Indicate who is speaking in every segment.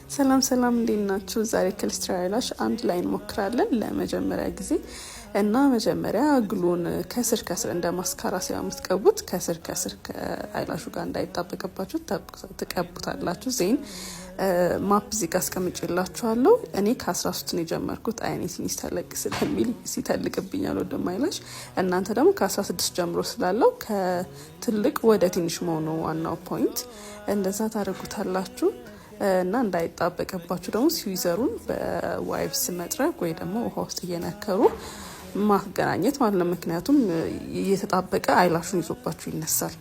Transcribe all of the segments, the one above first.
Speaker 1: ሰላም ሰላም እንዴት ናችሁ? ዛሬ ክሊስተር አይላሽ አንድ ላይ እንሞክራለን ለመጀመሪያ ጊዜ እና መጀመሪያ ግሉን ከስር እንደ ማስካራ ሲሆን የምትቀቡት ከስር አይላሹ ጋር እንዳይጣበቅባችሁ ትቀቡታላችሁ። ዜን ማፕ እዚህ ጋር አስቀምጬላችኋለሁ። እኔ ከ13 ነው የጀመርኩት። አይኔ ትንሽ ተለቅ ስለሚል ሲተልቅብኛል ወደ ማይላሽ። እናንተ ደግሞ ከ16 ጀምሮ ስላለው ከትልቅ ወደ ትንሽ መሆኑ ዋናው ፖይንት። እንደዛ ታደርጉታላችሁ እና እንዳይጣበቅባችሁ ደግሞ ስዊዘሩን በዋይፕስ መጥረግ ወይ ደግሞ ውሃ ውስጥ እየነከሩ ማገናኘት ማለት ነው። ምክንያቱም እየተጣበቀ አይላሹን ይዞባችሁ ይነሳል።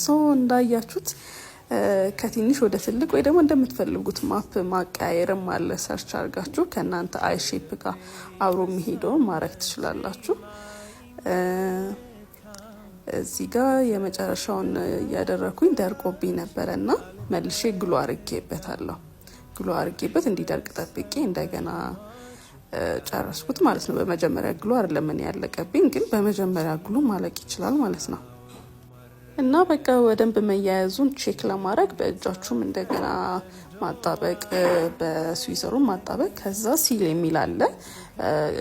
Speaker 1: ሶ እንዳያችሁት ከትንሽ ወደ ትልቅ ወይ ደግሞ እንደምትፈልጉት ማፕ ማቀያየርም አለ። ሰርች አድርጋችሁ ከእናንተ አይ ሼፕ ጋር አብሮ የሚሄደውን ማድረግ ትችላላችሁ። እዚህ ጋር የመጨረሻውን እያደረኩኝ ደርቆብኝ ነበረና መልሼ ግሉ አርጌበታለሁ። ግሉ አርጌበት እንዲደርቅ ጠብቄ እንደገና ጨረስኩት ማለት ነው። በመጀመሪያ ግሉ አይደለም ምን ያለቀብኝ፣ ግን በመጀመሪያ ግሉ ማለቅ ይችላል ማለት ነው። እና በቃ በደንብ መያያዙን ቼክ ለማድረግ በእጃችሁም እንደገና ማጣበቅ፣ በስዊዘሩ ማጣበቅ። ከዛ ሲል የሚል አለ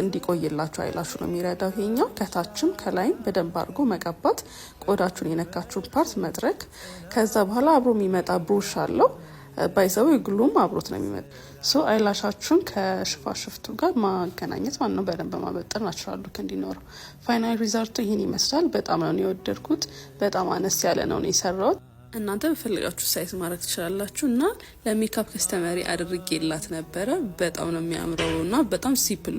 Speaker 1: እንዲቆይላችሁ አይላሹ ነው የሚረዳው ይሄኛው። ከታችም ከላይም በደንብ አድርጎ መቀባት፣ ቆዳችሁን የነካችሁን ፓርት መጥረግ። ከዛ በኋላ አብሮ የሚመጣ ብሩሽ አለው ባይዘው ግሉም አብሮት ነው የሚመጣ። ሶ አይላሻችሁን ከሽፋሽፍቱ ጋር ማገናኘት ማለት ነው። በደንብ ማበጠር ናቹራል ሉክ እንዲኖረው። ፋይናል ሪዛልቱ ይሄን ይመስላል። በጣም ነው የወደድኩት። በጣም አነስ ያለ ነው የሰራሁት። እናንተ በፈለጋችሁ ሳይዝ ማድረግ ትችላላችሁ። እና ለሜካፕ ከስተመሪ አድርጌላት ነበረ። በጣም ነው የሚያምረው እና በጣም ሲምፕል